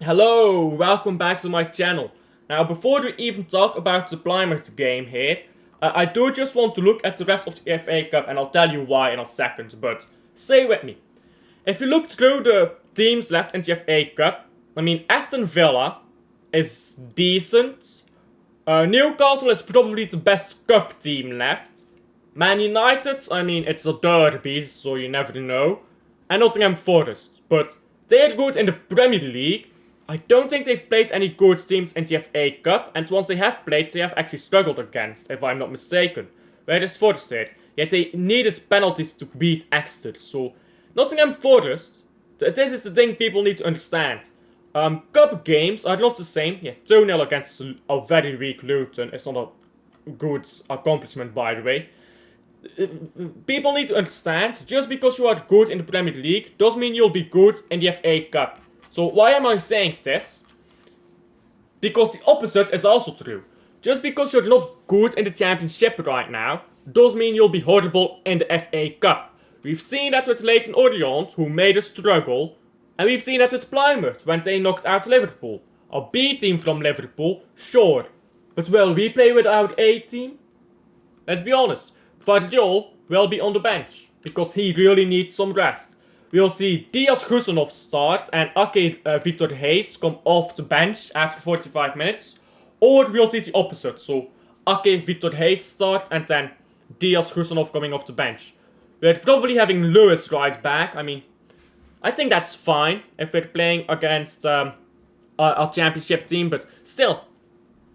Hello, welcome back to my channel. Now, before we even talk about the Plymouth game here, I do just want to look at the rest of the FA Cup and I'll tell you why in a second, but stay with me. If you look through the teams left in the FA Cup, I mean, Aston Villa is decent. Newcastle is probably the best cup team left. Man United, I mean, it's a derby, so you never know. And Nottingham Forest, but they're good in the Premier League. I don't think they've played any good teams in the FA Cup, and once they have played, they have actually struggled against, if I'm not mistaken. Whereas Forest did, yet they needed penalties to beat Exeter, so Nottingham Forest, this is the thing people need to understand. Cup games are not the same. Yeah, 2-0 against a very weak Luton is not a good accomplishment, by the way. People need to understand, just because you are good in the Premier League doesn't mean you'll be good in the FA Cup. So why am I saying this? Because the opposite is also true. Just because you're not good in the Championship right now doesn't mean you'll be horrible in the FA Cup. We've seen that with Leyton Orient, who made a struggle, and we've seen that with Plymouth when they knocked out Liverpool. A B team from Liverpool, sure. But will we play without A team? Let's be honest. Argyle will be on the bench, because he really needs some rest. We'll see Diaz Husanov start and Ake Vitor Hayes come off the bench after 45 minutes. Or we'll see the opposite, so Ake Vitor Hayes start and then Diaz Husanov coming off the bench. We're probably having Lewis right back. I mean, I think that's fine if we're playing against a Championship team, but still,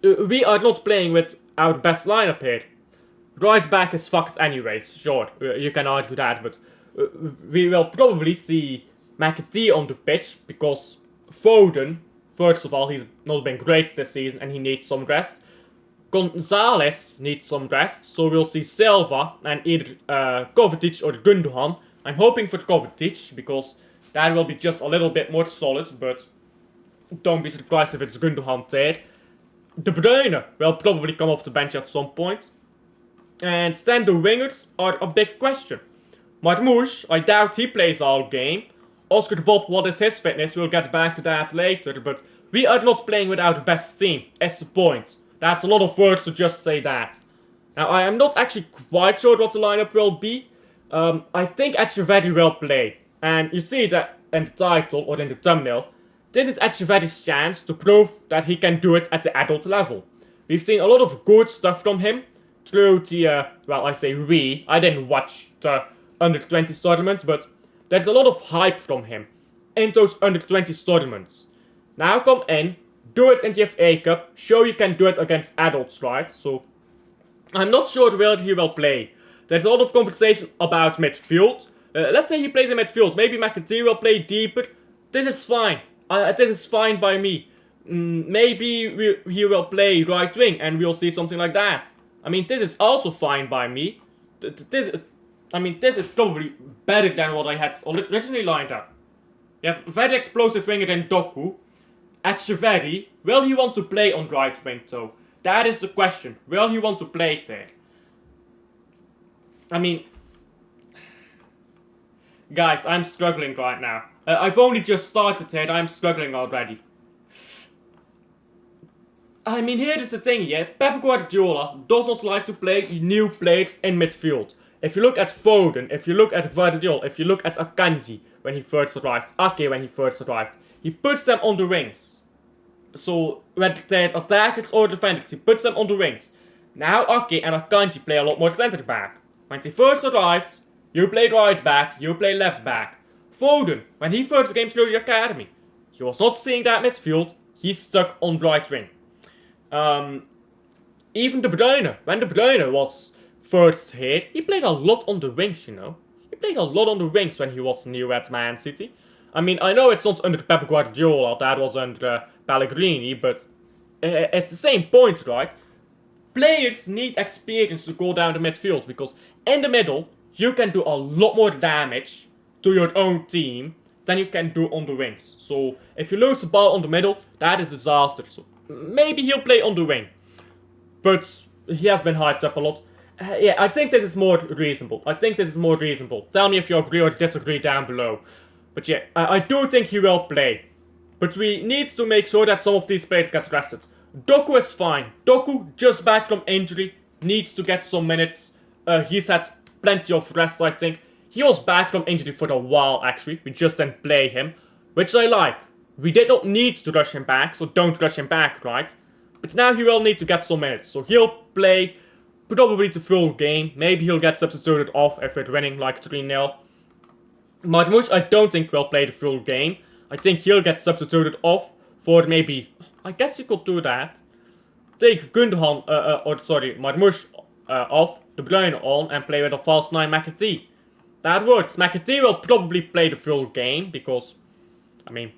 we are not playing with our best lineup here. Right back is fucked anyways, sure, you can argue that, but we will probably see McAtee on the pitch, because Foden, first of all, he's not been great this season and he needs some rest. Gonzalez needs some rest, so we'll see Silva and either Kovacic or Gundogan. I'm hoping for Kovacic, because that will be just a little bit more solid, but don't be surprised if it's Gundogan there. De Bruyne will probably come off the bench at some point. And then the wingers are a big question. Marmoush, I doubt he plays all game. Oscar Bob, what is his fitness? We'll get back to that later, but we are not playing with our best team, that's the point. That's a lot of words to just say that. Now, I am not actually quite sure what the lineup will be. I think Echeverri will play. And you see that in the title, or in the thumbnail, this is Echeverri's chance to prove that he can do it at the adult level. We've seen a lot of good stuff from him through the, I didn't watch the under-20s tournaments, but there's a lot of hype from him in those under-20s tournaments. Now come in, do it in the FA Cup, show you can do it against adults, right? So, I'm not sure where he will play. There's a lot of conversation about midfield. Let's say he plays in midfield, maybe McAtee will play deeper. This is fine. This is fine by me. Maybe he will play right wing and we'll see something like that. I mean, this is also fine by me. This is probably better than what I had originally lined up. You have very explosive winger in Doku. Echeverri, will he want to play on right wing though? That is the question. Will he want to play there? I mean, guys, I'm struggling right now. I've only just started here, I'm struggling already. I mean, here is the thing, yeah. Pep Guardiola does not like to play new players in midfield. If you look at Foden, if you look at Guardiola, if you look at Akanji when he first arrived, Ake when he first arrived, he puts them on the wings. So, when they're attackers or defenders, he puts them on the wings. Now Ake and Akanji play a lot more centre back. When they first arrived, you play right back, you play left back. Foden, when he first came through the academy, he was not seeing that midfield, he's stuck on right wing. Even De Bruyne, when De Bruyne was first here, he played a lot on the wings, you know. He played a lot on the wings when he was new at Man City. I mean, I know it's not under Pep Guardiola, that was under Pellegrini, but it's the same point, right? Players need experience to go down the midfield, because in the middle, you can do a lot more damage to your own team than you can do on the wings. So, if you lose the ball on the middle, that is disaster. So, maybe he'll play on the wing. But he has been hyped up a lot. Yeah, I think this is more reasonable. Tell me if you agree or disagree down below. But yeah, I do think he will play. But we need to make sure that some of these players get rested. Doku is fine. Doku, just back from injury, needs to get some minutes. He's had plenty of rest, I think. He was back from injury for a while, actually. We just didn't play him, which I like. We did not need to rush him back, so don't rush him back, right? But now he will need to get some minutes, so he'll play probably the full game. Maybe he'll get substituted off if we're winning like 3-0. Martimush, I don't think will play the full game. I think he'll get substituted off for maybe... I guess you could do that. Take Gundogan, Martimush off, De Bruyne on, and play with a false 9 McAtee. That works. McAtee will probably play the full game, because... I mean...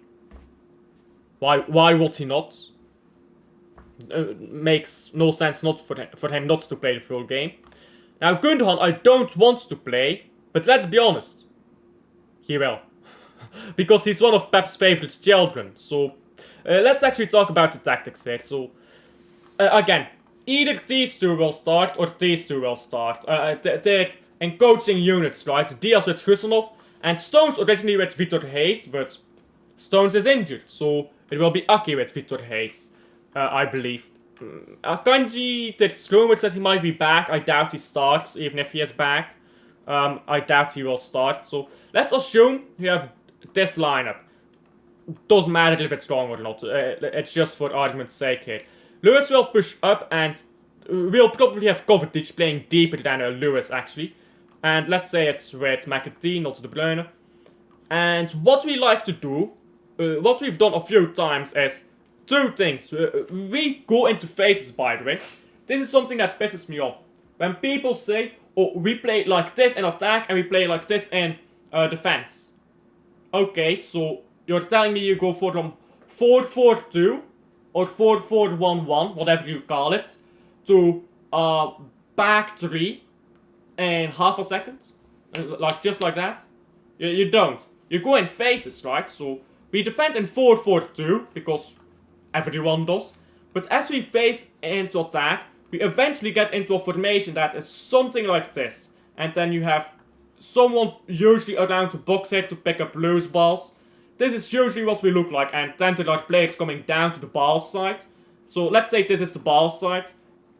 Why would he not? Makes no sense not for him not to play the full game. Now Gundogan I don't want to play, but let's be honest. He will. Because he's one of Pep's favorite children. So let's actually talk about the tactics here. So again, either these two will start or these two will start. They're in coaching units, right? Diaz with Gussanov and Stones originally with Vitor Hayes, but Stones is injured, so it will be Aki with Vitor Hayes, I believe. Akanji did rumors that he might be back. I doubt he starts, even if he is back. I doubt he will start. So let's assume we have this lineup. Doesn't matter if it's wrong or not. It's just for argument's sake here. Lewis will push up, and we'll probably have Kovacic playing deeper than Lewis actually. And let's say it's with McAtee, not De Bruyne. And what we like to do, what we've done a few times is two things. We go into phases, by the way. This is something that pisses me off. When people say, oh, we play like this in attack and we play like this in defense. Okay, so you're telling me you go from 4-4-2 or 4-4-1-1, whatever you call it, to back 3 in half a second? Like, just like that? You don't. You go in phases, right? So we defend in 4-4-2 because everyone does. But as we phase into attack, we eventually get into a formation that is something like this. And then you have someone usually around the box here to pick up loose balls. This is usually what we look like, and then there are players coming down to the ball side. So let's say this is the ball side.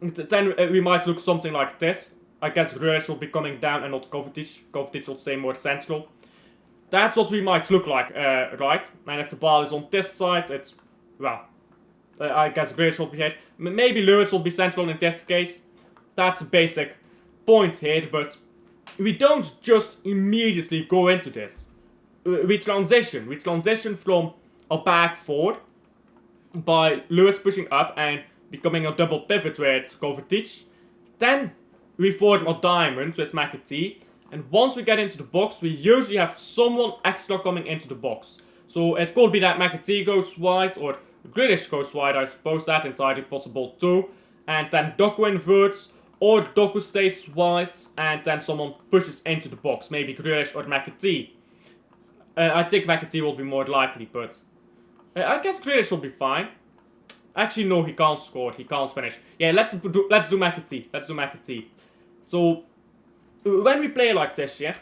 Then we might look something like this. I guess Grealish will be coming down and not Kovacic. Kovacic will stay more central. That's what we might look like, right? And if the ball is on this side, it's, well, I guess Grealish will be here. Maybe Lewis will be central in this case. That's a basic point here, but we don't just immediately go into this. We transition. We transition from a back 4 by Lewis pushing up and becoming a double pivot with Kovacic. Then we form a diamond with McAtee. And once we get into the box, we usually have someone extra coming into the box. So it could be that McAtee goes wide or Grealish goes wide, I suppose. That's entirely possible too. And then Doku inverts, or Doku stays wide and then someone pushes into the box. Maybe Grealish or McAtee. I think McAtee will be more likely, but I guess Grealish will be fine. Actually, no, he can't score. He can't finish. Yeah, let's do McAtee. Let's do McAtee. So when we play like this, yeah,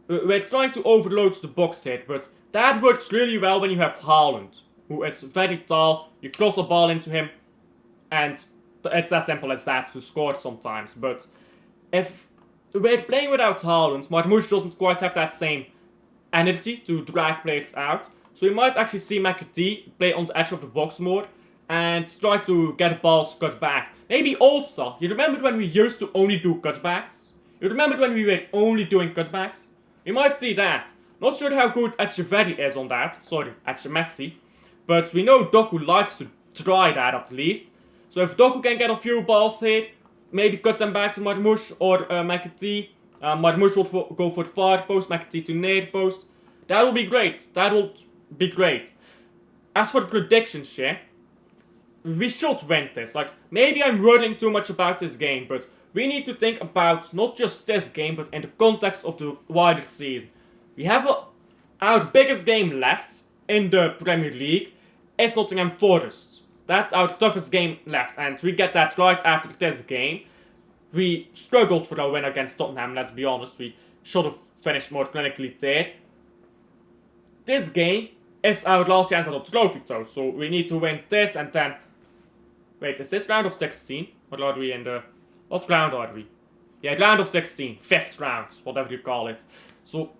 we're trying to overload the box hit, but that works really well when you have Haaland, who is very tall. You cross a ball into him, and it's as simple as that to score sometimes. But if we're playing without Haaland, Martimush doesn't quite have that same energy to drag players out. So we might actually see McAtee play on the edge of the box more and try to get balls cut back. Maybe Olsa. You remember when we used to only do cutbacks? You remember when we were only doing cutbacks? You might see that. Not sure how good Echeverri is on that. Sorry, Messi. But we know Doku likes to try that at least. So if Doku can get a few balls here, maybe cut them back to Martimush or McAtee. Martimush will go for far post, McAtee to near post. That will be great. That will be great. As for the predictions, yeah, we should win this. Like, maybe I'm worrying too much about this game, but we need to think about not just this game, but in the context of the wider season. We have our biggest game left in the Premier League. It's Nottingham Forest. That's our toughest game left, and we get that right after this game. We struggled for a win against Tottenham, let's be honest. We should have finished more clinically there. This game, it's our last chance at a trophy though, so we need to win this and then... Wait, is this round of 16? What are we in the... What round are we? Yeah, round of 16. 5th round, whatever you call it. So,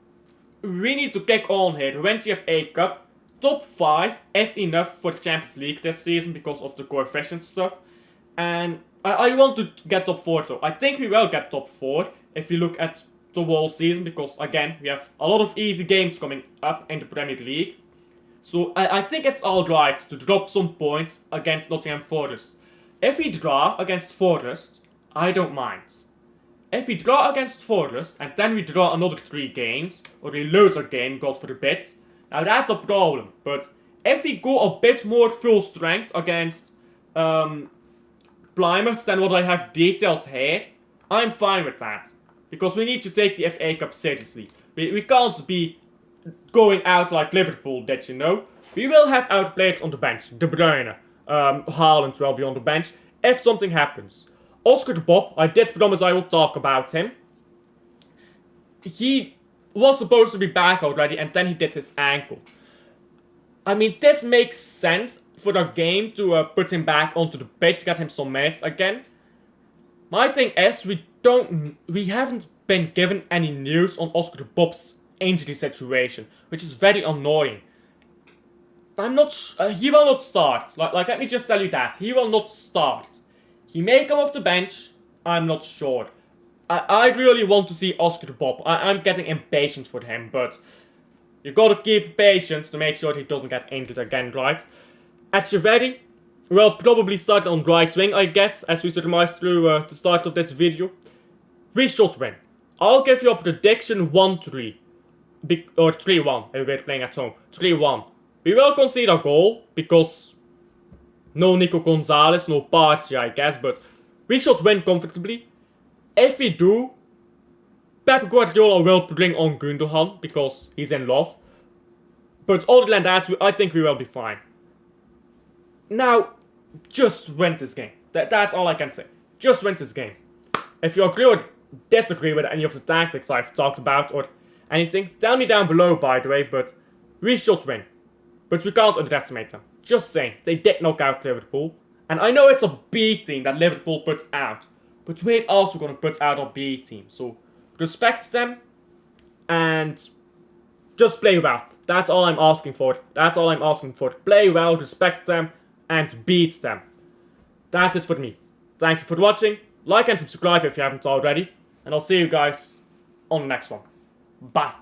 we need to kick on here. The 20th FA Cup. Top 5 is enough for the Champions League this season because of the coefficient stuff. And I want to get top 4 though. I think we will get top 4 if you look at the whole season. Because again, we have a lot of easy games coming up in the Premier League. So I think it's alright to drop some points against Nottingham Forest. If we draw against Forest, I don't mind. If we draw against Forest and then we draw another 3 games, or we lose a game, God forbid, now that's a problem. But if we go a bit more full strength against Plymouth than what I have detailed here, I'm fine with that. Because we need to take the FA Cup seriously. We can't be going out like Liverpool did, you know. We will have our players on the bench. De Bruyne, Haaland will be on the bench if something happens. Oscar de Bob, I did promise I will talk about him. He was supposed to be back already and then he did his ankle. I mean, this makes sense for the game to put him back onto the pitch, get him some minutes again. My thing is, we haven't been given any news on Oscar de Bob's injury situation, which is very annoying. He will not start. Like, let me just tell you that. He will not start. He may come off the bench, I'm not sure. I really want to see Oscar de Bob. I'm getting impatient for him, but you gotta keep patience to make sure he doesn't get injured again, right? Echeverri will probably start on right wing, I guess, as we surmised through the start of this video. We should win. I'll give you a prediction 1-3. Or 3-1, if we're playing at home. 3-1. We will concede a goal, because no Nico Gonzalez, no Partey, I guess, but we should win comfortably. If we do, Pep Guardiola will bring on Gundogan, because he's in love. But other than that, I think we will be fine. Now, just win this game. That's all I can say. Just win this game. If you agree or disagree with any of the tactics I've talked about or anything, tell me down below, by the way, but we should win. But we can't underestimate them. Just saying, they did knock out Liverpool. And I know it's a B team that Liverpool put out. But we're also going to put out a B team. So, respect them. And just play well. That's all I'm asking for. That's all I'm asking for. Play well, respect them, and beat them. That's it for me. Thank you for watching. Like and subscribe if you haven't already. And I'll see you guys on the next one. Bye.